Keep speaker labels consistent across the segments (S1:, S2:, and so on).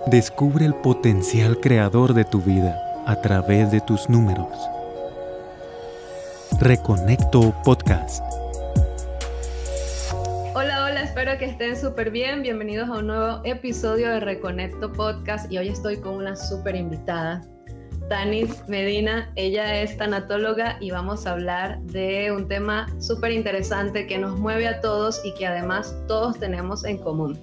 S1: Descubre el potencial creador de tu vida a través de tus números. Reconecto Podcast.
S2: Hola, espero que estén súper bien. Bienvenidos a un nuevo episodio de Reconecto Podcast y hoy estoy con una súper invitada, Tanis Medina. Ella es tanatóloga y vamos a hablar de un tema súper interesante que nos mueve a todos y que además todos tenemos en común.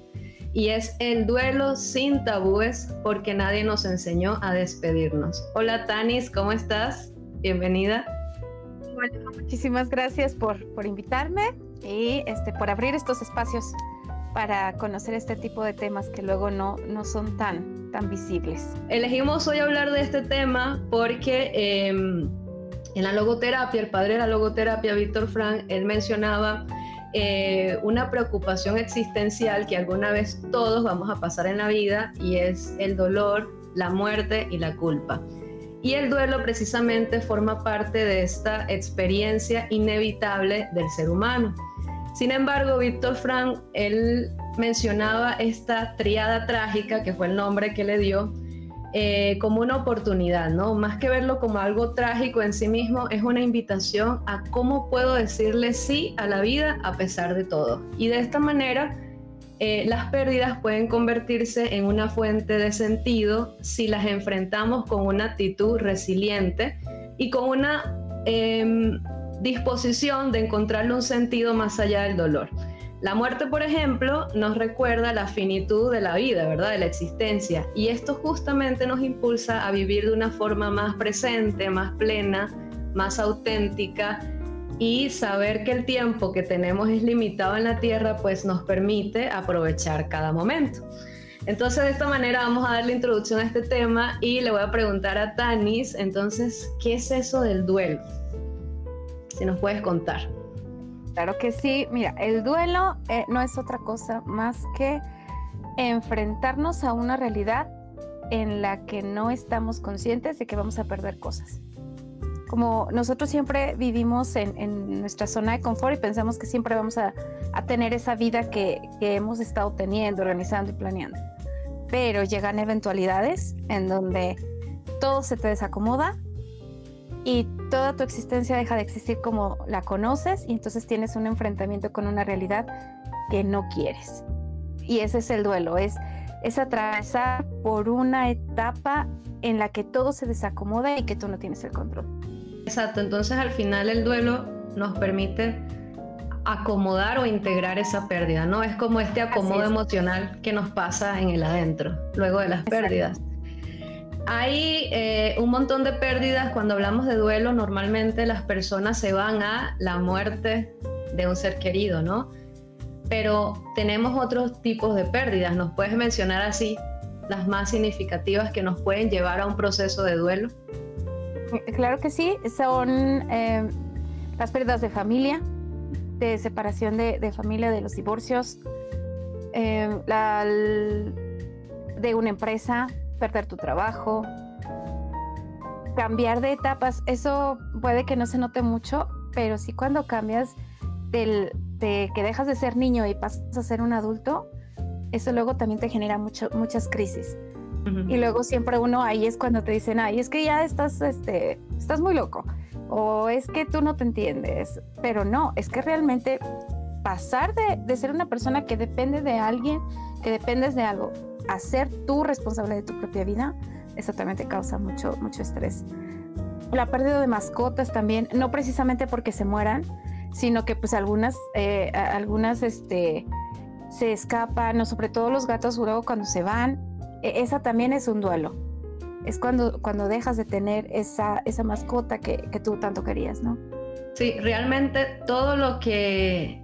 S2: Y es el duelo sin tabúes, porque nadie nos enseñó a despedirnos. Hola Tanis, ¿cómo estás? Bienvenida.
S3: Bueno, muchísimas gracias por invitarme y por abrir estos espacios para conocer este tipo de temas que luego no son tan visibles.
S2: Elegimos hoy hablar de este tema porque en la logoterapia, el padre de la logoterapia, Víctor Frank, él mencionaba una preocupación existencial que alguna vez todos vamos a pasar en la vida, y es el dolor, la muerte y la culpa. Y el duelo precisamente forma parte de esta experiencia inevitable del ser humano. Sin embargo, Víctor Frank, él mencionaba esta tríada trágica, que fue el nombre que le dio, como una oportunidad, ¿no? Más que verlo como algo trágico en sí mismo, es una invitación a cómo puedo decirle sí a la vida a pesar de todo. Y de esta manera, las pérdidas pueden convertirse en una fuente de sentido si las enfrentamos con una actitud resiliente y con una disposición de encontrarle un sentido más allá del dolor. La muerte, por ejemplo, nos recuerda la finitud de la vida, ¿verdad? De la existencia. Y esto justamente nos impulsa a vivir de una forma más presente, más plena, más auténtica, y saber que el tiempo que tenemos es limitado en la tierra, pues nos permite aprovechar cada momento. Entonces, de esta manera vamos a darle introducción a este tema y le voy a preguntar a Tanis, entonces, ¿qué es eso del duelo? Si nos puedes contar.
S3: Claro que sí. Mira, el duelo no es otra cosa más que enfrentarnos a una realidad en la que no estamos conscientes de que vamos a perder cosas. Como nosotros siempre vivimos en nuestra zona de confort y pensamos que siempre vamos a tener esa vida que hemos estado teniendo, organizando y planeando. Pero llegan eventualidades en donde todo se te desacomoda y toda tu existencia deja de existir como la conoces, y entonces tienes un enfrentamiento con una realidad que no quieres. Y ese es el duelo, es atravesar por una etapa en la que todo se desacomoda y que tú no tienes el control.
S2: Exacto, entonces al final el duelo nos permite acomodar o integrar esa pérdida, ¿no? Es como este acomodo emocional que nos pasa en el adentro, luego de las pérdidas. Hay un montón de pérdidas. Cuando hablamos de duelo, normalmente las personas se van a la muerte de un ser querido, ¿no? Pero tenemos otros tipos de pérdidas. ¿Nos puedes mencionar así las más significativas que nos pueden llevar a un proceso de duelo?
S3: Claro que sí, son las pérdidas de familia, de separación de familia, de los divorcios, de una empresa, perder tu trabajo, cambiar de etapas. Eso puede que no se note mucho, pero sí cuando cambias de que dejas de ser niño y pasas a ser un adulto, eso luego también te genera muchas crisis. Uh-huh. Y luego siempre uno, ahí es cuando te dicen, ay, es que ya estás muy loco, o es que tú no te entiendes. Pero no, es que realmente pasar de ser una persona que depende de alguien, que dependes de algo, a ser tú responsable de tu propia vida, eso también te causa mucho estrés. La pérdida de mascotas también, no precisamente porque se mueran, sino que pues algunas se escapan, o sobre todo los gatos luego cuando se van, esa también es un duelo. Es cuando dejas de tener esa mascota que tú tanto querías, ¿no?
S2: Sí, realmente todo lo que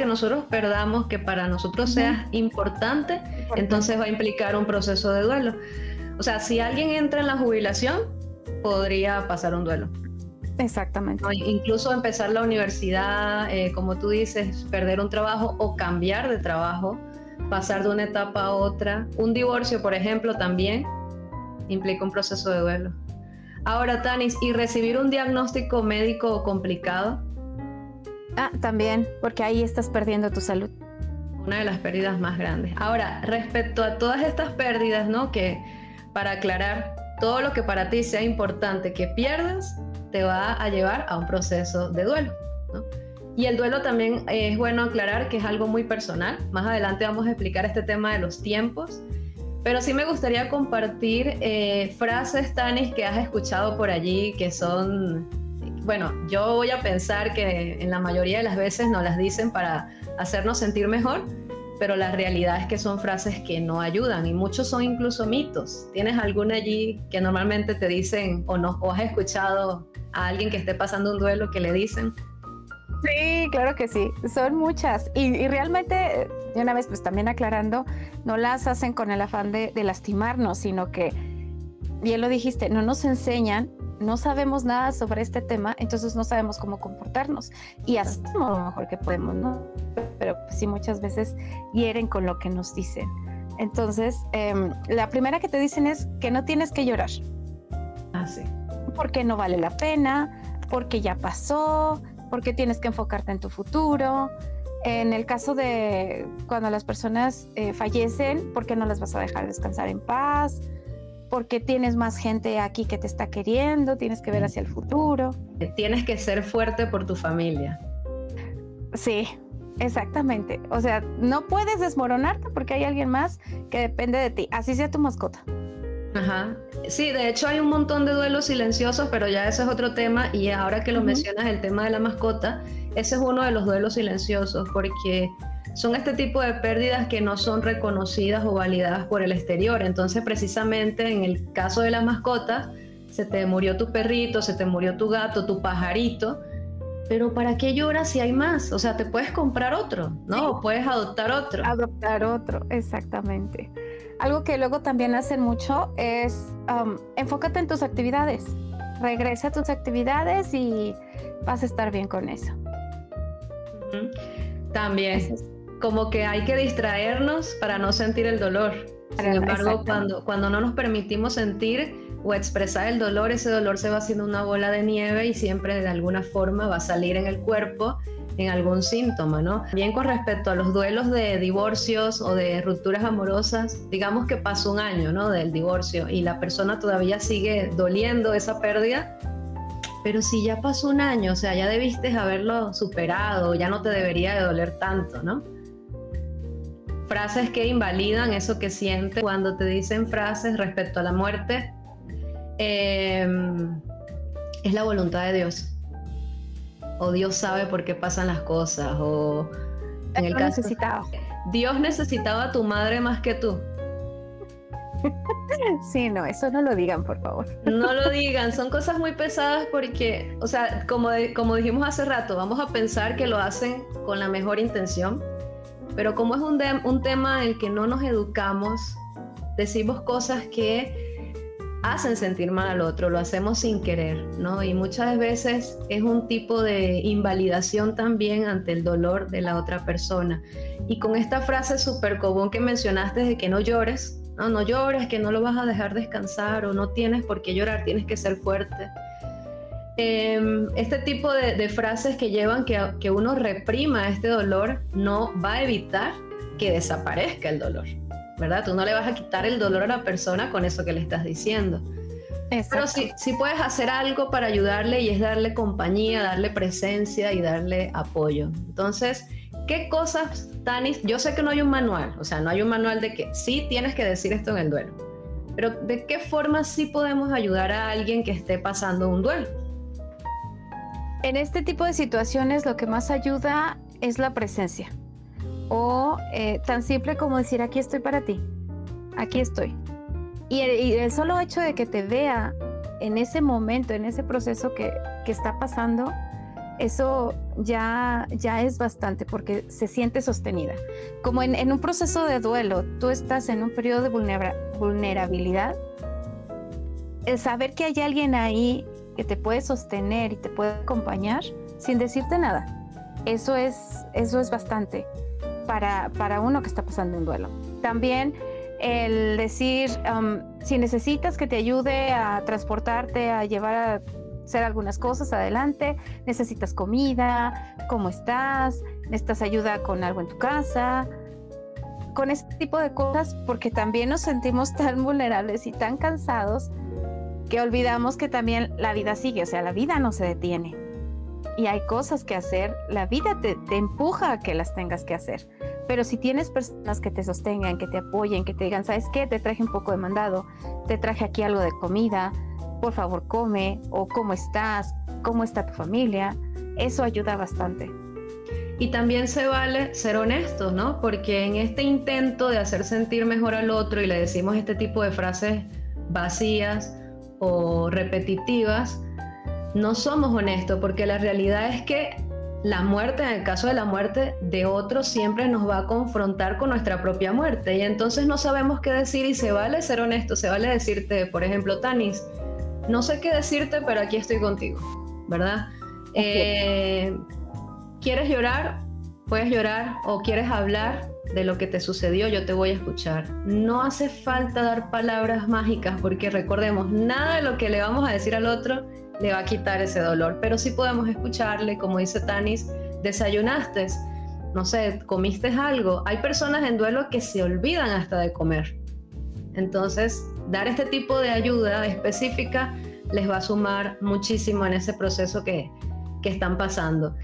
S2: nosotros perdamos que para nosotros sea importante, entonces va a implicar un proceso de duelo. O sea, si alguien entra en la jubilación, podría pasar un duelo.
S3: Exactamente.
S2: ¿No? Incluso empezar la universidad, como tú dices, perder un trabajo o cambiar de trabajo, pasar de una etapa a otra. Un divorcio, por ejemplo, también implica un proceso de duelo. Ahora, Tanis, ¿y recibir un diagnóstico médico complicado?
S3: También, porque ahí estás perdiendo tu salud.
S2: una de las pérdidas más grandes. Ahora, respecto a todas estas pérdidas, ¿no? Que para aclarar, todo lo que para ti sea importante que pierdas, te va a llevar a un proceso de duelo, ¿no? Y el duelo también es bueno aclarar que es algo muy personal. Más adelante vamos a explicar este tema de los tiempos. Pero sí me gustaría compartir frases, Tanis, que has escuchado por allí, que son, bueno, yo voy a pensar que en la mayoría de las veces nos las dicen para hacernos sentir mejor, pero la realidad es que son frases que no ayudan y muchos son incluso mitos. ¿Tienes alguna allí que normalmente te dicen o no, o has escuchado a alguien que esté pasando un duelo que le dicen?
S3: Sí, claro que sí, son muchas y realmente, de una vez pues también aclarando, no las hacen con el afán de lastimarnos, sino que, bien lo dijiste, no nos enseñan, no sabemos nada sobre este tema, entonces no sabemos cómo comportarnos y hacemos lo mejor que podemos, ¿no? Pero pues, sí, muchas veces hieren con lo que nos dicen. Entonces, la primera que te dicen es que no tienes que llorar.
S2: Ah, sí.
S3: Porque no vale la pena, porque ya pasó, porque tienes que enfocarte en tu futuro. En el caso de cuando las personas fallecen, ¿por qué no las vas a dejar descansar en paz? Porque tienes más gente aquí que te está queriendo, tienes que ver hacia el futuro.
S2: Tienes que ser fuerte por tu familia.
S3: Sí, exactamente. O sea, no puedes desmoronarte porque hay alguien más que depende de ti, así sea tu mascota.
S2: Ajá. Sí, de hecho hay un montón de duelos silenciosos, pero ya ese es otro tema y ahora que lo mencionas, el tema de la mascota, ese es uno de los duelos silenciosos porque son este tipo de pérdidas que no son reconocidas o validadas por el exterior. Entonces, precisamente en el caso de la mascota, se te murió tu perrito, se te murió tu gato, tu pajarito, pero ¿para qué lloras si hay más? O sea, te puedes comprar otro, ¿no? Sí. O puedes adoptar otro.
S3: Adoptar otro, exactamente. Algo que luego también hacen mucho es enfócate en tus actividades. Regresa a tus actividades y vas a estar bien con eso.
S2: También, como que hay que distraernos para no sentir el dolor. Sin embargo, cuando no nos permitimos sentir o expresar el dolor, ese dolor se va haciendo una bola de nieve y siempre de alguna forma va a salir en el cuerpo en algún síntoma, ¿no? Bien, con respecto a los duelos de divorcios o de rupturas amorosas, digamos que pasó un año, ¿no? Del divorcio y la persona todavía sigue doliendo esa pérdida, pero si ya pasó un año, o sea, ya debiste haberlo superado, ya no te debería de doler tanto, ¿no? Frases que invalidan eso que sientes cuando te dicen frases respecto a la muerte, es la voluntad de Dios. O Dios sabe por qué pasan las cosas, o en el caso, Dios necesitaba a tu madre más que tú.
S3: Sí, no, eso no lo digan, por favor.
S2: No lo digan, son cosas muy pesadas porque, o sea, como dijimos hace rato, vamos a pensar que lo hacen con la mejor intención, pero como es un tema en el que no nos educamos, decimos cosas que hacen sentir mal al otro, lo hacemos sin querer, ¿no? Y muchas veces es un tipo de invalidación también ante el dolor de la otra persona. Y con esta frase súper común que mencionaste de que no llores, ¿no? No llores, que no lo vas a dejar descansar o no tienes por qué llorar, tienes que ser fuerte. Este tipo de frases que llevan que uno reprima este dolor no va a evitar que desaparezca el dolor, ¿verdad? Tú no le vas a quitar el dolor a la persona con eso que le estás diciendo. Exacto. Pero sí puedes hacer algo para ayudarle y es darle compañía, darle presencia y darle apoyo. Entonces, ¿qué cosas, Tanis? Yo sé que no hay un manual, o sea, no hay un manual de que sí tienes que decir esto en el duelo, pero ¿de qué forma sí podemos ayudar a alguien que esté pasando un duelo?
S3: En este tipo de situaciones lo que más ayuda es la presencia. O tan simple como decir, aquí estoy para ti, aquí estoy. Y el solo hecho de que te vea en ese momento, en ese proceso que está pasando, eso ya es bastante porque se siente sostenida. Como en un proceso de duelo, tú estás en un periodo de vulnerabilidad, el saber que hay alguien ahí que te puede sostener y te puede acompañar sin decirte nada, eso es bastante. Para uno que está pasando un duelo. También el decir, si necesitas que te ayude a transportarte, a llevar a hacer algunas cosas adelante, necesitas comida, ¿cómo estás? ¿Necesitas ayuda con algo en tu casa? con ese tipo de cosas, porque también nos sentimos tan vulnerables y tan cansados que olvidamos que también la vida sigue, o sea, la vida no se detiene y hay cosas que hacer, la vida te empuja a que las tengas que hacer, pero si tienes personas que te sostengan, que te apoyen, que te digan, ¿sabes qué? Te traje un poco de mandado, te traje aquí algo de comida, por favor come, o ¿cómo estás? ¿Cómo está tu familia? Eso ayuda bastante.
S2: Y también se vale ser honestos, ¿no? Porque en este intento de hacer sentir mejor al otro y le decimos este tipo de frases vacías o repetitivas, no somos honestos, porque la realidad es que la muerte, en el caso de la muerte de otro, siempre nos va a confrontar con nuestra propia muerte y entonces no sabemos qué decir y se vale ser honesto, se vale decirte, por ejemplo, Tanis, no sé qué decirte, pero aquí estoy contigo, ¿verdad? ¿Quieres llorar? Puedes llorar, o quieres hablar de lo que te sucedió, yo te voy a escuchar. No hace falta dar palabras mágicas porque recordemos, nada de lo que le vamos a decir al otro le va a quitar ese dolor, pero sí podemos escucharle, como dice Tanis, desayunaste, no sé, comiste algo. Hay personas en duelo que se olvidan hasta de comer. Entonces, dar este tipo de ayuda específica les va a sumar muchísimo en ese proceso que están pasando.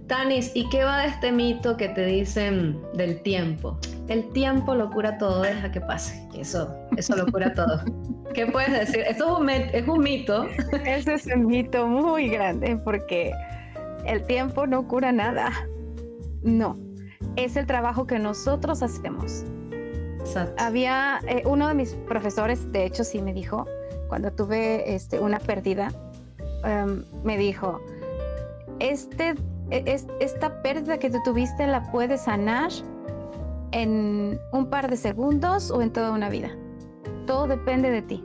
S2: Tanis, ¿y qué va de este mito que te dicen del tiempo? El tiempo lo cura todo, deja que pase. Eso lo cura todo. ¿Qué puedes decir? Esto es un mito.
S3: Ese es un mito muy grande porque el tiempo no cura nada. No, es el trabajo que nosotros hacemos.
S2: Exacto.
S3: Había uno de mis profesores, de hecho sí me dijo, cuando tuve una pérdida, me dijo, esta pérdida que tú tuviste la puedes sanar en un par de segundos o en toda una vida. Todo depende de ti,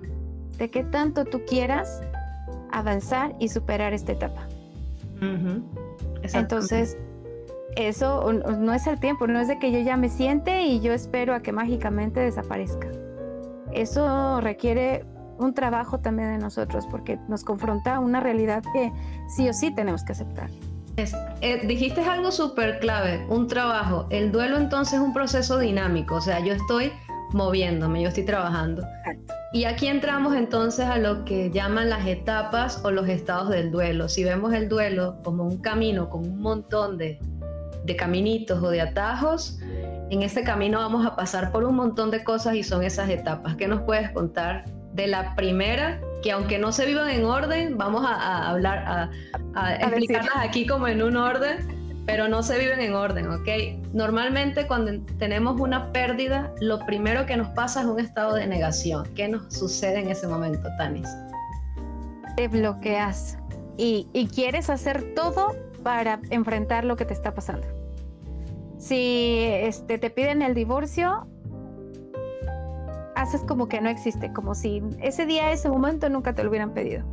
S3: de qué tanto tú quieras avanzar y superar esta etapa. Entonces, eso no es el tiempo, no es de que yo ya me siente y yo espero a que mágicamente desaparezca. Eso requiere un trabajo también de nosotros porque nos confronta a una realidad que sí o sí tenemos que aceptar.
S2: Dijiste algo súper clave, un trabajo. El duelo entonces es un proceso dinámico, o sea, yo estoy moviéndome, yo estoy trabajando.
S3: Exacto.
S2: Y aquí entramos entonces a lo que llaman las etapas o los estados del duelo. Si vemos el duelo como un camino con un montón de caminitos o de atajos, en ese camino vamos a pasar por un montón de cosas y son esas etapas. ¿Qué nos puedes contar de la primera? Que aunque no se vivan en orden, vamos a hablar, a explicarlas aquí como en un orden, pero no se viven en orden, ¿ok? Normalmente cuando tenemos una pérdida, lo primero que nos pasa es un estado de negación. ¿Qué nos sucede en ese momento, Tanis?
S3: Te bloqueas y quieres hacer todo para enfrentar lo que te está pasando. Si te piden el divorcio, haces como que no existe, como si ese día, ese momento nunca te lo hubieran pedido.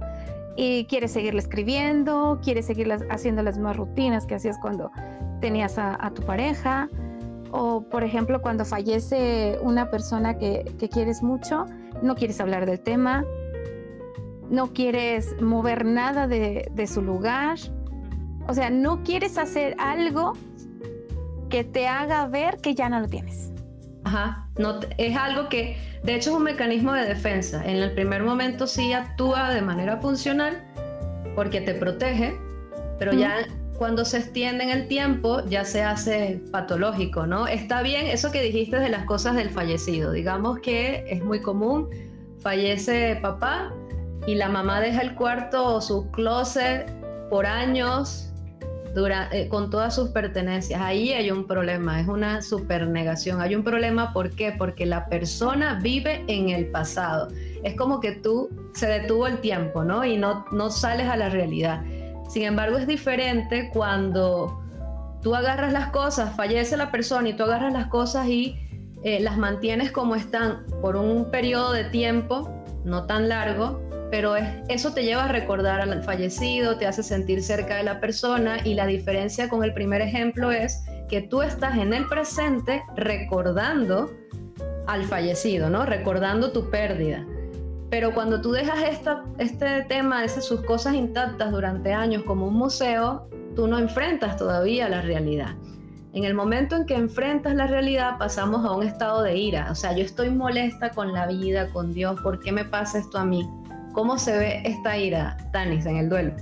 S3: Y quieres seguirle escribiendo, quieres seguir haciendo las mismas rutinas que hacías cuando tenías a tu pareja. O, por ejemplo, cuando fallece una persona que quieres mucho, no quieres hablar del tema, no quieres mover nada de su lugar. O sea, no quieres hacer algo que te haga ver que ya no lo tienes.
S2: Ajá, no, es algo que de hecho es un mecanismo de defensa. En el primer momento sí actúa de manera funcional porque te protege, pero ya cuando se extiende en el tiempo ya se hace patológico, ¿no? Está bien eso que dijiste de las cosas del fallecido. Digamos que es muy común, fallece papá y la mamá deja el cuarto o su closet por años con todas sus pertenencias. Ahí hay un problema, es una supernegación. Hay un problema, ¿por qué? Porque la persona vive en el pasado. Es como que se detuvo el tiempo, ¿no? Y no sales a la realidad. Sin embargo, es diferente cuando tú agarras las cosas, fallece la persona y tú agarras las cosas y las mantienes como están por un periodo de tiempo, no tan largo, pero eso te lleva a recordar al fallecido, te hace sentir cerca de la persona, y la diferencia con el primer ejemplo es que tú estás en el presente recordando al fallecido, ¿no? Recordando tu pérdida. Pero cuando tú dejas este tema, sus cosas intactas durante años como un museo, tú no enfrentas todavía la realidad. En el momento en que enfrentas la realidad, pasamos a un estado de ira. O sea, yo estoy molesta con la vida, con Dios. ¿Por qué me pasa esto a mí? ¿Cómo se ve esta ira, Tanis, en el duelo?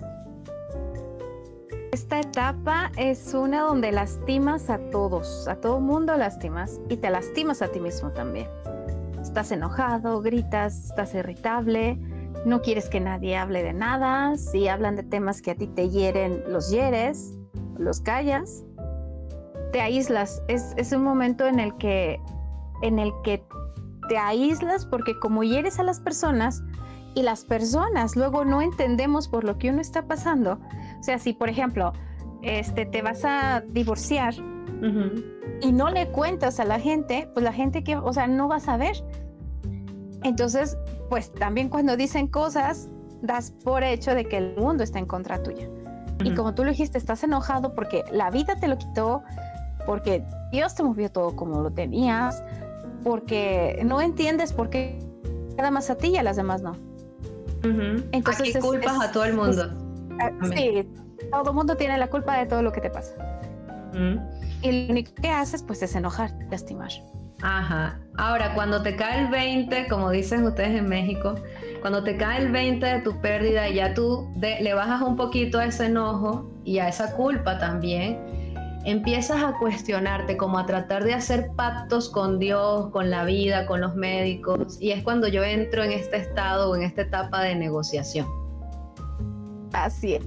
S3: Esta etapa es una donde lastimas a todos, a todo mundo lastimas y te lastimas a ti mismo también. Estás enojado, gritas, estás irritable, no quieres que nadie hable de nada. Si hablan de temas que a ti te hieren, los hieres, los callas, te aíslas. Es un momento en el que te aíslas porque como hieres a las personas y las personas luego no entendemos por lo que uno está pasando. O sea, si por ejemplo te vas a divorciar y no le cuentas a la gente, pues la gente que, o sea, no va a saber. Entonces, pues también cuando dicen cosas, das por hecho de que el mundo está en contra tuya. Y como tú lo dijiste, estás enojado porque la vida te lo quitó, porque Dios te movió todo como lo tenías, porque no entiendes por qué nada más a ti y a las demás no.
S2: Entonces aquí culpas a todo el mundo.
S3: Sí, todo el mundo tiene la culpa de todo lo que te pasa. Y lo único que haces pues es enojar, lastimar.
S2: Ajá. Ahora, cuando te cae el 20, como dicen ustedes en México, cuando te cae el 20 de tu pérdida y ya tú le bajas un poquito a ese enojo y a esa culpa también, empiezas a cuestionarte, como a tratar de hacer pactos con Dios, con la vida, con los médicos, y es cuando yo entro en este estado o en esta etapa de negociación.
S3: Así es.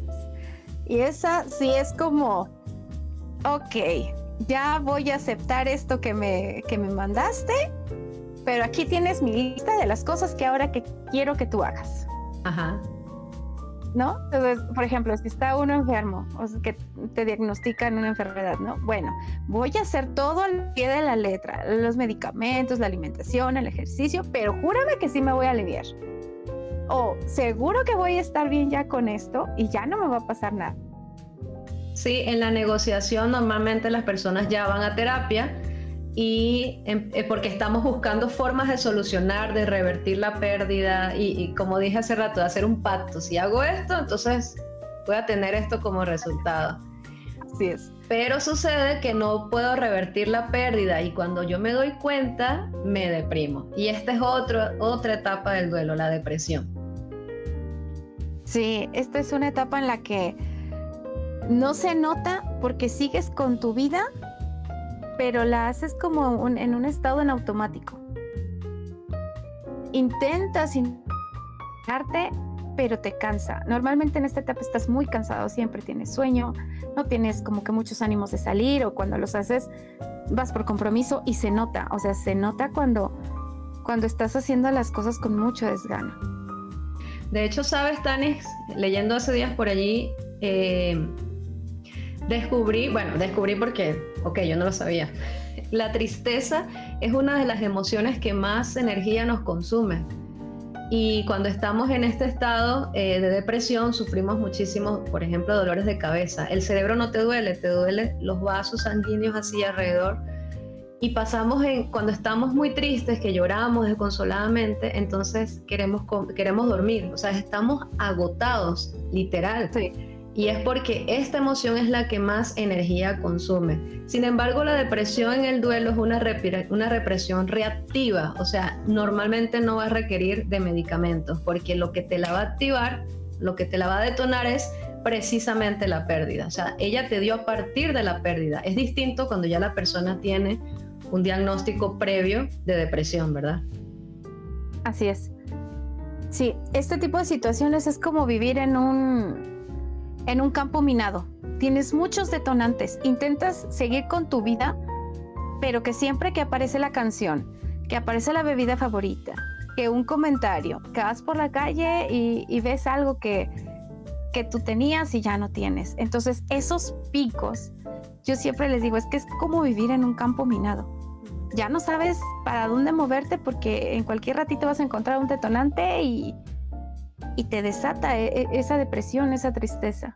S3: Y esa sí es como, ok, ya voy a aceptar esto que me mandaste, pero aquí tienes mi lista de las cosas que ahora que quiero que tú hagas.
S2: Ajá.
S3: ¿No? Entonces, por ejemplo, si está uno enfermo, o sea, que te diagnostican una enfermedad, ¿no? Bueno, voy a hacer todo al pie de la letra, los medicamentos, la alimentación, el ejercicio, pero júrame que sí me voy a aliviar. O seguro que voy a estar bien ya con esto y ya no me va a pasar nada.
S2: Sí, en la negociación normalmente las personas ya van a terapia y porque estamos buscando formas de solucionar, de revertir la pérdida y como dije hace rato, de hacer un pacto. Si hago esto, entonces voy a tener esto como resultado.
S3: Así es.
S2: Pero sucede que no puedo revertir la pérdida y cuando yo me doy cuenta, me deprimo. Y esta es otra etapa del duelo, la depresión.
S3: Sí, esta es una etapa en la que no se nota porque sigues con tu vida, pero la haces como en un estado en automático. Intentas arte, pero te cansa. Normalmente en esta etapa estás muy cansado, siempre tienes sueño, no tienes como que muchos ánimos de salir, o cuando los haces vas por compromiso y se nota. O sea, se nota cuando estás haciendo las cosas con mucho desgano.
S2: De hecho, ¿sabes, Tanis? Leyendo hace días por allí, descubrí porque, yo no lo sabía. La tristeza es una de las emociones que más energía nos consume. Y cuando estamos en este estado de depresión, sufrimos muchísimo, por ejemplo, dolores de cabeza. El cerebro no te duele los vasos sanguíneos así alrededor. Y pasamos cuando estamos muy tristes, que lloramos desconsoladamente, entonces queremos dormir. O sea, estamos agotados, literal.
S3: Sí.
S2: Y es porque esta emoción es la que más energía consume. Sin embargo, la depresión en el duelo es una represión reactiva. O sea, normalmente no va a requerir de medicamentos, porque lo que te la va a activar, lo que te la va a detonar es precisamente la pérdida. O sea, ella te dio a partir de la pérdida. Es distinto cuando ya la persona tiene un diagnóstico previo de depresión, ¿verdad?
S3: Así es. Sí, este tipo de situaciones es como vivir en un campo minado. Tienes muchos detonantes, intentas seguir con tu vida, pero que siempre que aparece la canción, que aparece la bebida favorita, que un comentario, que vas por la calle y ves algo que tú tenías y ya no tienes. Entonces esos picos, yo siempre les digo, es que es como vivir en un campo minado. Ya no sabes para dónde moverte porque en cualquier ratito vas a encontrar un detonante y te desata esa depresión, esa tristeza.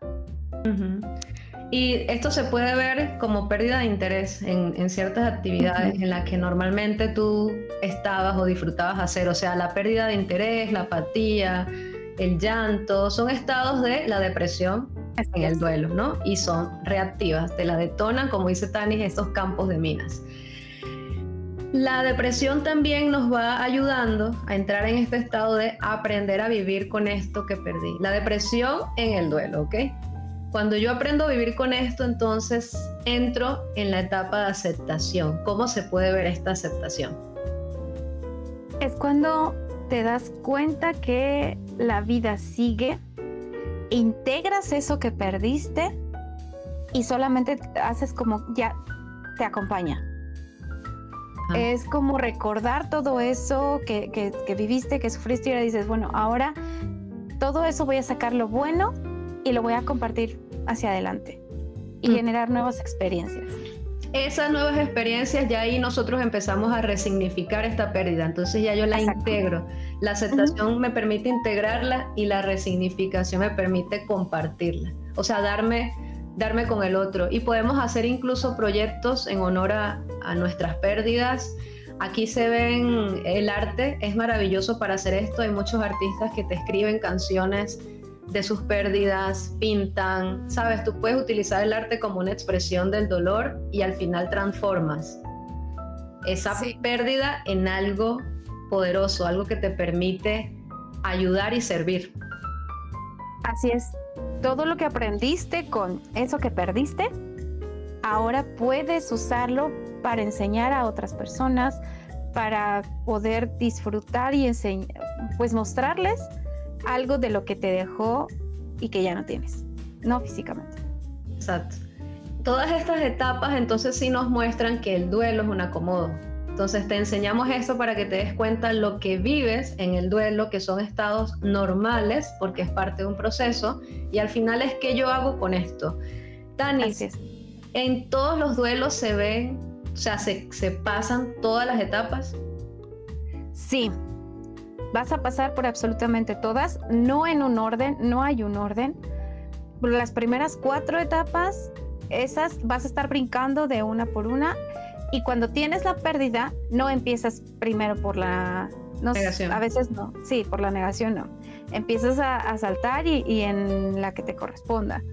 S2: Y esto se puede ver como pérdida de interés en ciertas actividades en las que normalmente tú estabas o disfrutabas hacer. O sea, la pérdida de interés, la apatía, el llanto, son estados de la depresión en el duelo, ¿no? Y son reactivas, te la detonan, como dice Tanis, estos campos de minas. La depresión también nos va ayudando a entrar en este estado de aprender a vivir con esto que perdí. La depresión en el duelo, ¿ok? Cuando yo aprendo a vivir con esto, entonces entro en la etapa de aceptación. ¿Cómo se puede ver esta aceptación?
S3: Es cuando te das cuenta que la vida sigue, integras eso que perdiste y solamente haces como ya te acompaña. Es como recordar todo eso que viviste, que sufriste, y ahora dices, bueno, ahora todo eso voy a sacar lo bueno y lo voy a compartir hacia adelante y generar nuevas experiencias.
S2: Esas nuevas experiencias, ya ahí nosotros empezamos a resignificar esta pérdida, entonces ya yo la integro. La aceptación me permite integrarla y la resignificación me permite compartirla, o sea, darme con el otro, y podemos hacer incluso proyectos en honor a nuestras pérdidas. Aquí se ven, el arte es maravilloso para hacer esto. Hay muchos artistas que te escriben canciones de sus pérdidas, pintan, sabes, tú puedes utilizar el arte como una expresión del dolor y al final transformas esa pérdida en algo poderoso, algo que te permite ayudar y servir.
S3: Así es. Todo lo que aprendiste con eso que perdiste, ahora puedes usarlo para enseñar a otras personas, para poder disfrutar y pues mostrarles algo de lo que te dejó y que ya no tienes, no físicamente.
S2: Exacto. Todas estas etapas entonces sí nos muestran que el duelo es un acomodo. Entonces te enseñamos esto para que te des cuenta lo que vives en el duelo, que son estados normales, porque es parte de un proceso, y al final es qué yo hago con esto. Tanis, en todos los duelos se ven, o sea, se pasan todas las etapas.
S3: Sí, vas a pasar por absolutamente todas, no en un orden, no hay un orden. Las primeras 4 etapas, esas vas a estar brincando de una por una. Y cuando tienes la pérdida, no empiezas primero por la negación. A veces no, sí, por la negación no. Empiezas a saltar y en la que te corresponda.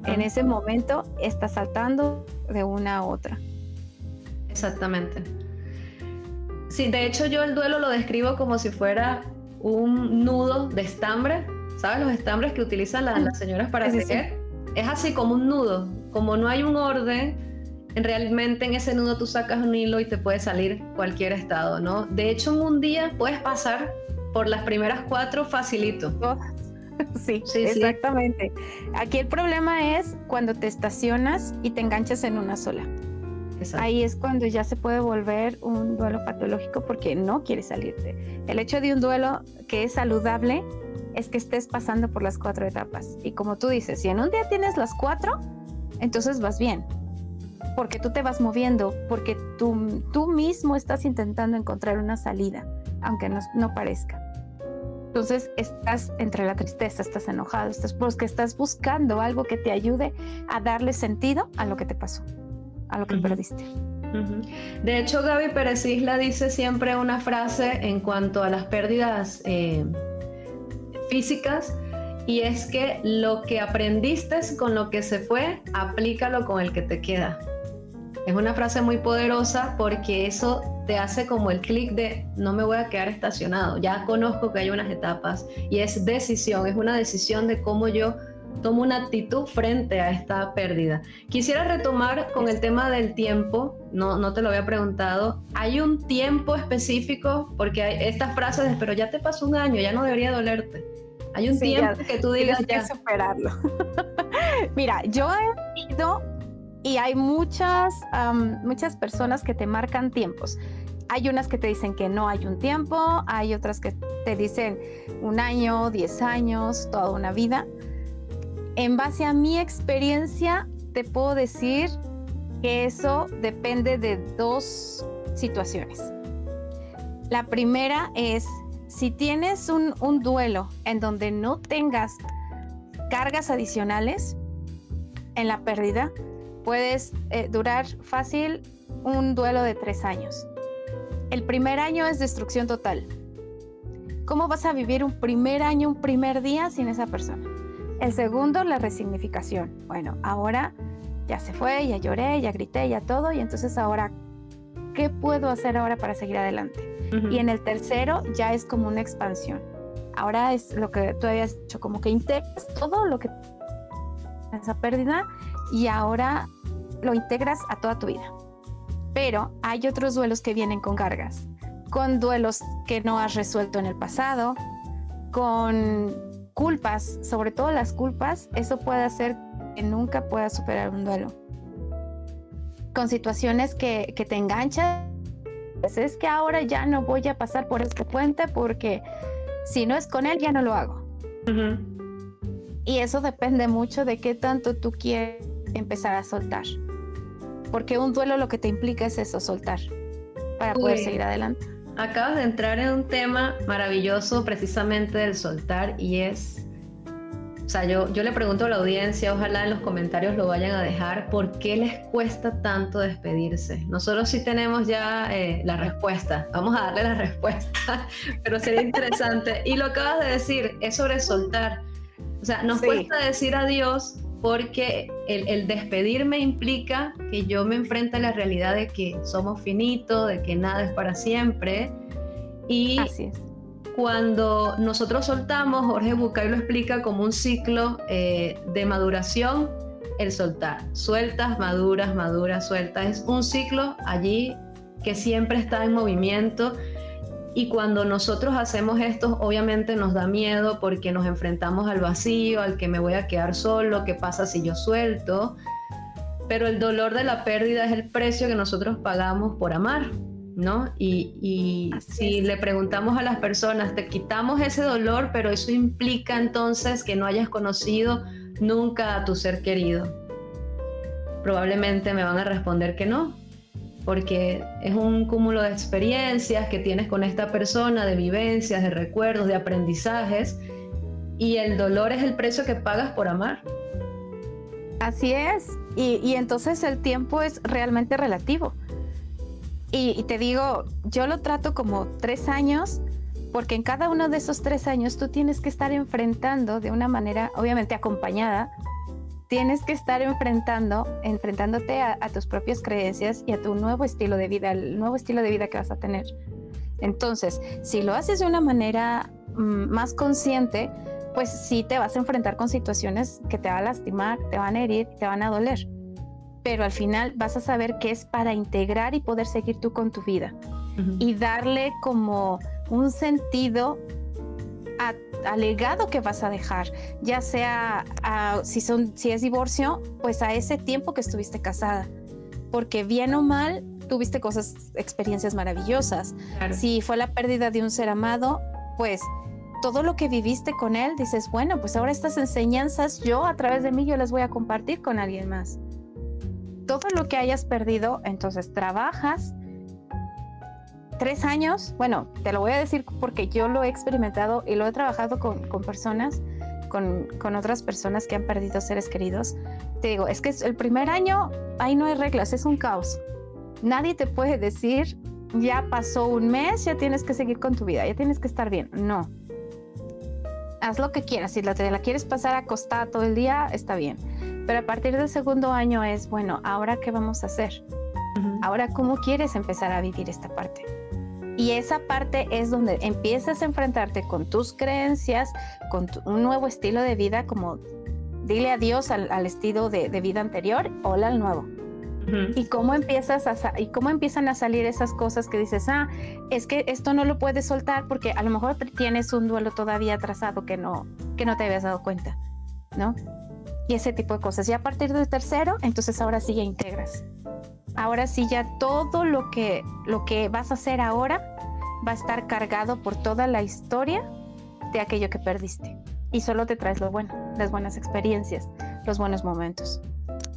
S3: En ese momento estás saltando de una a otra.
S2: Exactamente. Sí, de hecho yo el duelo lo describo como si fuera un nudo de estambre. ¿Sabes los estambres que utilizan las señoras para tejer? Sí. Es así como un nudo. Como no hay un orden, realmente en ese nudo tú sacas un hilo y te puede salir cualquier estado, ¿no? De hecho, en un día puedes pasar por las primeras 4 facilito.
S3: Sí, exactamente. Sí. Aquí el problema es cuando te estacionas y te enganchas en una sola. Exacto. Ahí es cuando ya se puede volver un duelo patológico porque no quieres salirte. El hecho de un duelo que es saludable es que estés pasando por las 4 etapas. Y como tú dices, si en un día tienes las 4, entonces vas bien. Porque tú te vas moviendo, porque tú mismo estás intentando encontrar una salida, aunque no parezca. Entonces estás entre la tristeza, estás enojado, porque estás buscando algo que te ayude a darle sentido a lo que te pasó, a lo que perdiste.
S2: De hecho, Gaby Pérez Isla dice siempre una frase en cuanto a las pérdidas físicas, y es que lo que aprendiste con lo que se fue, aplícalo con el que te queda. Es una frase muy poderosa porque eso te hace como el clic de no me voy a quedar estacionado, ya conozco que hay unas etapas y es decisión, es una decisión de cómo yo tomo una actitud frente a esta pérdida. Quisiera retomar con el tema del tiempo, no te lo había preguntado, ¿hay un tiempo específico? Porque hay estas frases de pero ya te pasó un año, ya no debería dolerte. Hay un tiempo que tú digas
S3: tienes que superarlo. Mira, yo he ido y hay muchas personas que te marcan tiempos. Hay unas que te dicen que no hay un tiempo, hay otras que te dicen 1 año, 10 años, toda una vida. En base a mi experiencia, te puedo decir que eso depende de 2 situaciones. La primera es, si tienes un duelo en donde no tengas cargas adicionales en la pérdida, puedes durar fácil un duelo de 3 años. El primer año es destrucción total. ¿Cómo vas a vivir un primer año, un primer día sin esa persona? El segundo, la resignificación. Bueno, ahora ya se fue, ya lloré, ya grité, ya todo, y entonces ahora, ¿qué puedo hacer ahora para seguir adelante? Y en el tercero ya es como una expansión. Ahora es lo que tú habías dicho, como que integras todo lo que esa pérdida y ahora lo integras a toda tu vida. Pero hay otros duelos que vienen con cargas, con duelos que no has resuelto en el pasado, con culpas, sobre todo las culpas. Eso puede hacer que nunca puedas superar un duelo. Con situaciones que te enganchan, pues es que ahora ya no voy a pasar por este puente porque si no es con él ya no lo hago. Y eso depende mucho de qué tanto tú quieres empezar a soltar, porque un duelo lo que te implica es eso, soltar, para poder seguir adelante.
S2: Acabas de entrar en un tema maravilloso precisamente del soltar, y es, o sea, yo le pregunto a la audiencia, ojalá en los comentarios lo vayan a dejar, ¿por qué les cuesta tanto despedirse? Nosotros sí tenemos ya la respuesta, vamos a darle la respuesta, pero sería interesante. Y lo acabas de decir, es sobre soltar. O sea, nos cuesta decir adiós porque el despedirme implica que yo me enfrento a la realidad de que somos finitos, de que nada es para siempre. Y
S3: así es.
S2: Cuando nosotros soltamos, Jorge Bucay lo explica como un ciclo de maduración, el soltar. Sueltas, maduras, maduras, sueltas. Es un ciclo allí que siempre está en movimiento. Y cuando nosotros hacemos esto, obviamente nos da miedo porque nos enfrentamos al vacío, al que me voy a quedar solo, qué pasa si yo suelto. Pero el dolor de la pérdida es el precio que nosotros pagamos por amar, ¿no? Y si le preguntamos a las personas, te quitamos ese dolor, pero eso implica entonces que no hayas conocido nunca a tu ser querido. Probablemente me van a responder que no, porque es un cúmulo de experiencias que tienes con esta persona, de vivencias, de recuerdos, de aprendizajes, y el dolor es el precio que pagas por amar.
S3: Así es, y entonces el tiempo es realmente relativo. Y te digo, yo lo trato como 3 años, porque en cada uno de esos 3 años tú tienes que estar enfrentando de una manera, obviamente acompañada, tienes que estar enfrentándote a tus propias creencias y a tu nuevo estilo de vida, el nuevo estilo de vida que vas a tener. Entonces, si lo haces de una manera más consciente, pues sí te vas a enfrentar con situaciones que te van a lastimar, te van a herir, te van a doler. Pero al final vas a saber que es para integrar y poder seguir tú con tu vida. Y darle como un sentido al legado que vas a dejar, ya sea si es divorcio, pues a ese tiempo que estuviste casada, porque bien o mal tuviste experiencias maravillosas. Claro. Si fue la pérdida de un ser amado, pues todo lo que viviste con él, dices, bueno, pues ahora estas enseñanzas yo a través de mí yo las voy a compartir con alguien más. Todo lo que hayas perdido, entonces trabajas 3 años, bueno, te lo voy a decir porque yo lo he experimentado y lo he trabajado con personas, con otras personas que han perdido seres queridos. Te digo, es que el primer año, ahí no hay reglas, es un caos. Nadie te puede decir, ya pasó un mes, ya tienes que seguir con tu vida, ya tienes que estar bien. No. Haz lo que quieras, si te la quieres pasar acostada todo el día, está bien. Pero a partir del segundo año es, bueno, ¿ahora qué vamos a hacer? Ahora, ¿cómo quieres empezar a vivir esta parte? Y esa parte es donde empiezas a enfrentarte con tus creencias, con un nuevo estilo de vida, como dile adiós al estilo de vida anterior, hola al nuevo. Y cómo empiezan a salir esas cosas que dices, es que esto no lo puedes soltar porque a lo mejor tienes un duelo todavía atrasado que no te habías dado cuenta, ¿no? Y ese tipo de cosas. Y a partir del tercero, entonces ahora sí ya integras. Ahora sí ya todo lo que vas a hacer ahora va a estar cargado por toda la historia de aquello que perdiste. Y solo te traes lo bueno, las buenas experiencias, los buenos momentos.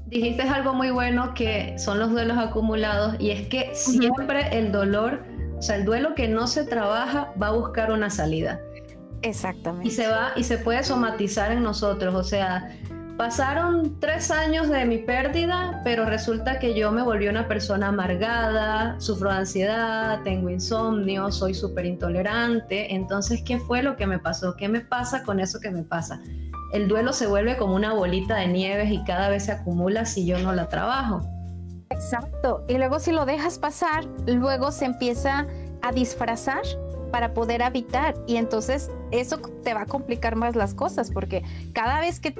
S2: Dijiste algo muy bueno que son los duelos acumulados, y es que siempre el dolor, o sea, el duelo que no se trabaja va a buscar una salida.
S3: Exactamente.
S2: Y se puede somatizar en nosotros, o sea, pasaron 3 años de mi pérdida, pero resulta que yo me volví una persona amargada, sufro de ansiedad, tengo insomnio, soy súper intolerante. Entonces, ¿qué fue lo que me pasó? ¿Qué me pasa con eso que me pasa? el duelo se vuelve como una bolita de nieves y cada vez se acumula si yo no la trabajo.
S3: Exacto. Y luego si lo dejas pasar, luego se empieza a disfrazar para poder habitar. Y entonces eso te va a complicar más las cosas, porque cada vez que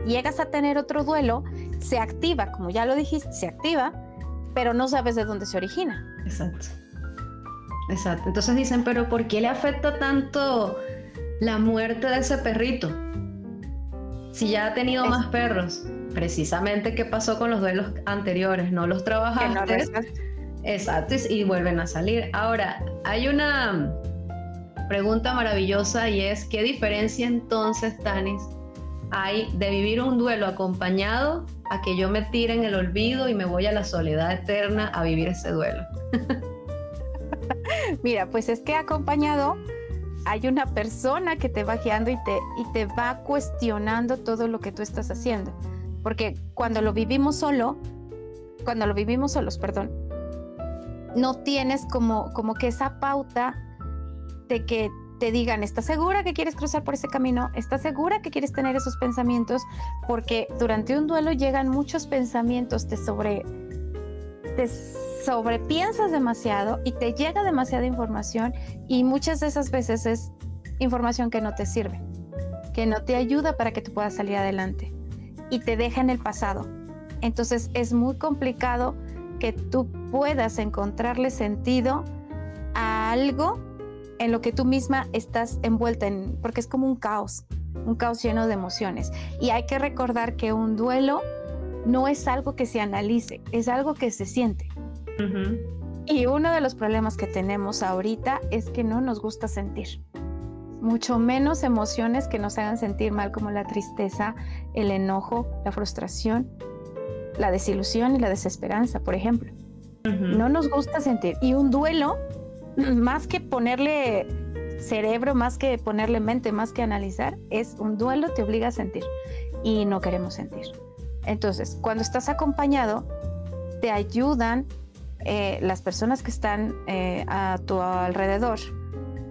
S3: llegas a tener otro duelo, se activa, como ya lo dijiste, se activa, pero no sabes de dónde se origina.
S2: Exacto. Exacto. Entonces dicen, pero ¿por qué le afecta tanto la muerte de ese perrito? Si ya ha tenido más perros. Precisamente, ¿qué pasó con los duelos anteriores? No los trabajaste. Exacto, y vuelven a salir. Ahora, hay una pregunta maravillosa y es, ¿qué diferencia entonces, Tanis, hay de vivir un duelo acompañado a que yo me tire en el olvido y me voy a la soledad eterna a vivir ese duelo?
S3: Mira, pues es que acompañado hay una persona que te va guiando y te va cuestionando todo lo que tú estás haciendo. Porque cuando lo vivimos solos, perdón, no tienes como que esa pauta de que te digan, ¿estás segura que quieres cruzar por ese camino? ¿Estás segura que quieres tener esos pensamientos? Porque durante un duelo llegan muchos pensamientos, te sobrepiensas demasiado y te llega demasiada información, y muchas de esas veces es información que no te sirve, que no te ayuda para que tú puedas salir adelante y te deja en el pasado. Entonces es muy complicado que tú puedas encontrarle sentido a algo en lo que tú misma estás envuelta en, porque es como un caos lleno de emociones. Y hay que recordar que un duelo no es algo que se analice, es algo que se siente. Uh-huh. Y uno de los problemas que tenemos ahorita es que no nos gusta sentir, mucho menos emociones que nos hagan sentir mal, como la tristeza, el enojo, la frustración, la desilusión y la desesperanza, por ejemplo. Uh-huh. No nos gusta sentir. Y un duelo, más que ponerle cerebro, más que ponerle mente, más que analizar, es un duelo, te obliga a sentir y no queremos sentir. Entonces, cuando estás acompañado, te ayudan las personas que están a tu alrededor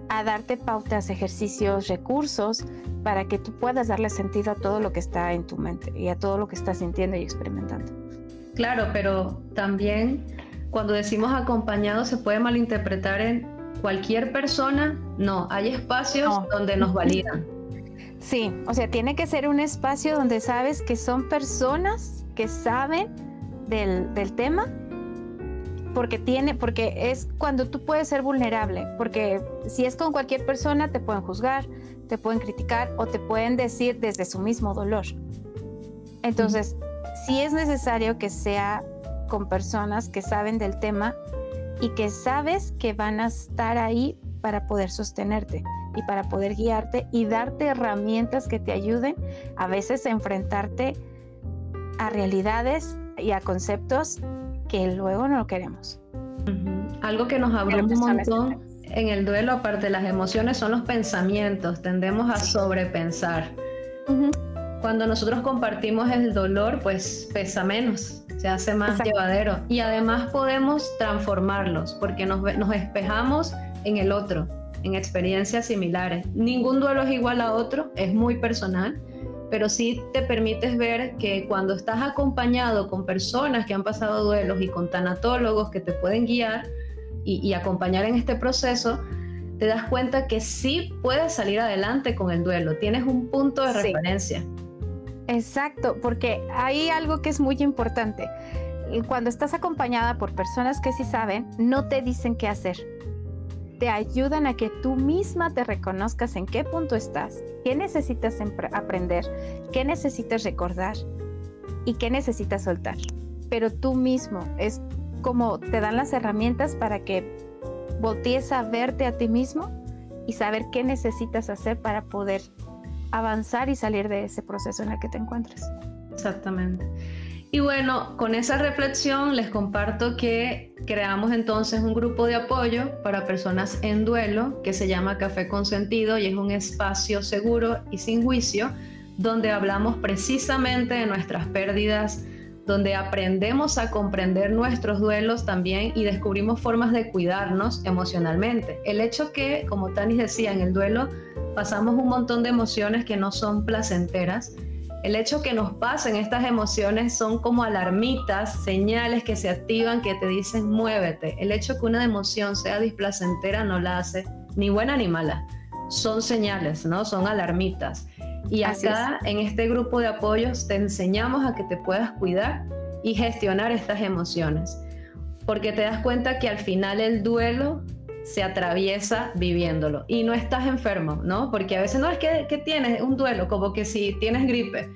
S3: a darte pautas, ejercicios, recursos para que tú puedas darle sentido a todo lo que está en tu mente y a todo lo que estás sintiendo y experimentando.
S2: Claro, pero también cuando decimos acompañado se puede malinterpretar en cualquier persona. No, hay espacios donde nos validan.
S3: Sí, o sea, tiene que ser un espacio donde sabes que son personas que saben del tema, porque es cuando tú puedes ser vulnerable, porque si es con cualquier persona te pueden juzgar, te pueden criticar o te pueden decir desde su mismo dolor. Entonces, sí es necesario que sea con personas que saben del tema y que sabes que van a estar ahí para poder sostenerte y para poder guiarte y darte herramientas que te ayuden a veces a enfrentarte a realidades y a conceptos que luego no queremos.
S2: Algo que nos abre un montón en el duelo, aparte de las emociones, son los pensamientos. Tendemos a sobrepensar. Cuando nosotros compartimos el dolor, pues pesa menos, se hace más llevadero. Y además podemos transformarlos, porque nos espejamos en el otro, en experiencias similares. Ningún duelo es igual a otro, es muy personal, pero sí te permites ver que cuando estás acompañado con personas que han pasado duelos y con tanatólogos que te pueden guiar y acompañar en este proceso, te das cuenta que sí puedes salir adelante con el duelo, tienes un punto de referencia.
S3: Exacto, porque hay algo que es muy importante. Cuando estás acompañada por personas que sí saben, no te dicen qué hacer. Te ayudan a que tú misma te reconozcas en qué punto estás, qué necesitas aprender, qué necesitas recordar y qué necesitas soltar. Pero tú mismo, es como te dan las herramientas para que voltees a verte a ti mismo y saber qué necesitas hacer para poder avanzar y salir de ese proceso en el que te encuentras.
S2: Exactamente. Y bueno, con esa reflexión les comparto que creamos entonces un grupo de apoyo para personas en duelo que se llama Café con Sentido y es un espacio seguro y sin juicio donde hablamos precisamente de nuestras pérdidas, donde aprendemos a comprender nuestros duelos también y descubrimos formas de cuidarnos emocionalmente. El hecho que, como Tanis decía, en el duelo pasamos un montón de emociones que no son placenteras. El hecho que nos pasen estas emociones son como alarmitas, señales que se activan que te dicen muévete. El hecho que una emoción sea displacentera no la hace ni buena ni mala. Son señales, ¿no? Son alarmitas. Y acá en este grupo de apoyos te enseñamos a que te puedas cuidar y gestionar estas emociones. Porque te das cuenta que al final el duelo se atraviesa viviéndolo y no estás enfermo, ¿no? Porque a veces no es que tienes un duelo, como que si tienes gripe,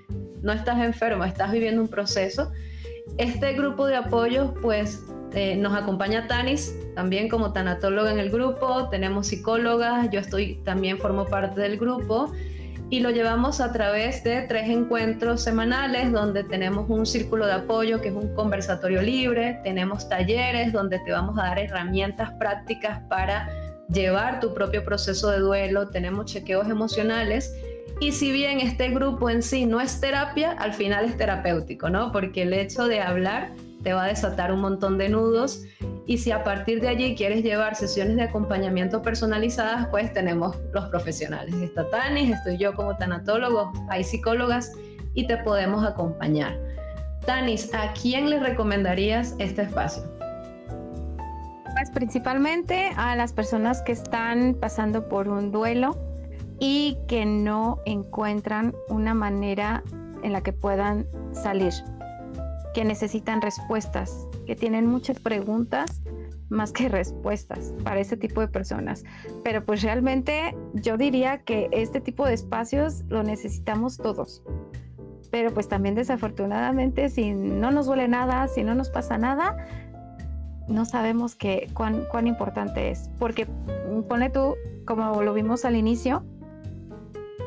S2: no estás enfermo, estás viviendo un proceso. Este grupo de apoyos, pues, nos acompaña Tanis, también como tanatóloga en el grupo, tenemos psicólogas, yo también formo parte del grupo, y lo llevamos a través de 3 encuentros semanales donde tenemos un círculo de apoyo que es un conversatorio libre, tenemos talleres donde te vamos a dar herramientas prácticas para llevar tu propio proceso de duelo, tenemos chequeos emocionales, y si bien este grupo en sí no es terapia, al final es terapéutico, ¿no? Porque el hecho de hablar te va a desatar un montón de nudos, y si a partir de allí quieres llevar sesiones de acompañamiento personalizadas, pues tenemos los profesionales. Está Tanis, estoy yo como tanatólogo, hay psicólogas y te podemos acompañar. Tanis, ¿a quién le recomendarías este espacio?
S3: Pues principalmente a las personas que están pasando por un duelo y que no encuentran una manera en la que puedan salir, que necesitan respuestas, que tienen muchas preguntas más que respuestas para ese tipo de personas. Pero pues realmente yo diría que este tipo de espacios lo necesitamos todos. Pero pues también desafortunadamente si no nos duele nada, si no nos pasa nada, no sabemos cuán importante es. Porque ponle tú, como lo vimos al inicio,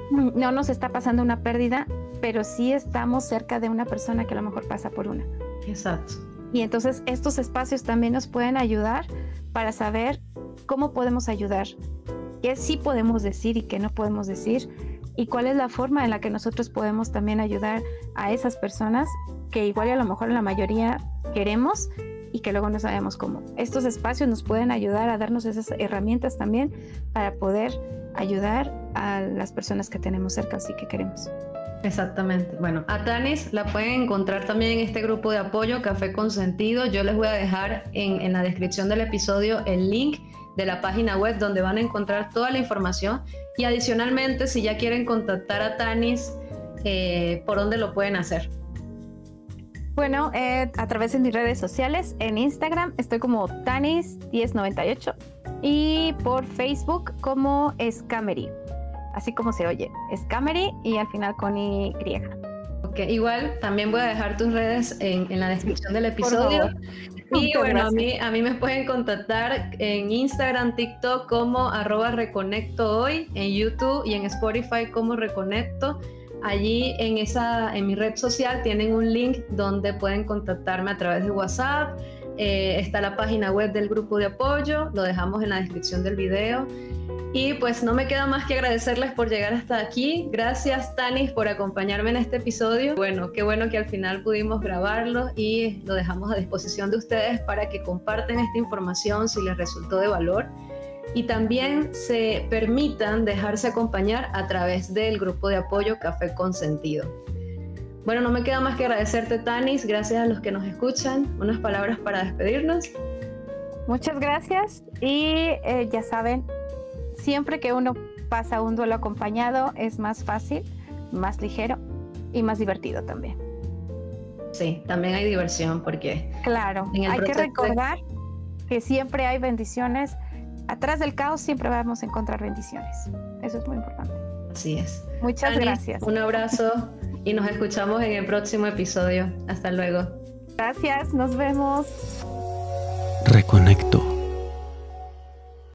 S3: no nos está pasando una pérdida, pero sí estamos cerca de una persona que a lo mejor pasa por una.
S2: Exacto.
S3: Y entonces estos espacios también nos pueden ayudar para saber cómo podemos ayudar, qué sí podemos decir y qué no podemos decir, y cuál es la forma en la que nosotros podemos también ayudar a esas personas que igual y a lo mejor la mayoría queremos y que luego no sabemos cómo. Estos espacios nos pueden ayudar a darnos esas herramientas también para poder ayudar a las personas que tenemos cerca y que queremos.
S2: Exactamente. Bueno, a Tanis la pueden encontrar también en este grupo de apoyo Café con Sentido. Yo les voy a dejar en la descripción del episodio el link de la página web donde van a encontrar toda la información, y adicionalmente si ya quieren contactar a Tanis, ¿por dónde lo pueden hacer?
S3: Bueno, a través de mis redes sociales, en Instagram estoy como Tanis1098 y por Facebook como Scamery. Así como se oye, Scamery y al final con Y.
S2: Ok, igual también voy a dejar tus redes en la descripción del episodio. Y bueno, a mí me pueden contactar en Instagram, TikTok como @reconectohoy, en YouTube y en Spotify como Reconecto. Allí en mi red social tienen un link donde pueden contactarme a través de WhatsApp. Está la página web del grupo de apoyo, lo dejamos en la descripción del video. Y pues no me queda más que agradecerles por llegar hasta aquí. Gracias, Tanis, por acompañarme en este episodio. Bueno, qué bueno que al final pudimos grabarlo y lo dejamos a disposición de ustedes para que compartan esta información si les resultó de valor, y también se permitan dejarse acompañar a través del grupo de apoyo Café con Sentido. Bueno, no me queda más que agradecerte, Tanis. Gracias a los que nos escuchan. Unas palabras para despedirnos.
S3: Muchas gracias y ya saben, siempre que uno pasa un duelo acompañado es más fácil, más ligero y más divertido también.
S2: Sí, también hay diversión porque...
S3: Claro, hay que recordar que siempre hay bendiciones. Atrás del caos siempre vamos a encontrar bendiciones. Eso es muy importante.
S2: Así es.
S3: Muchas
S2: Tanis,
S3: gracias.
S2: Un abrazo y nos escuchamos en el próximo episodio. Hasta luego.
S3: Gracias, nos vemos.
S1: Reconecto.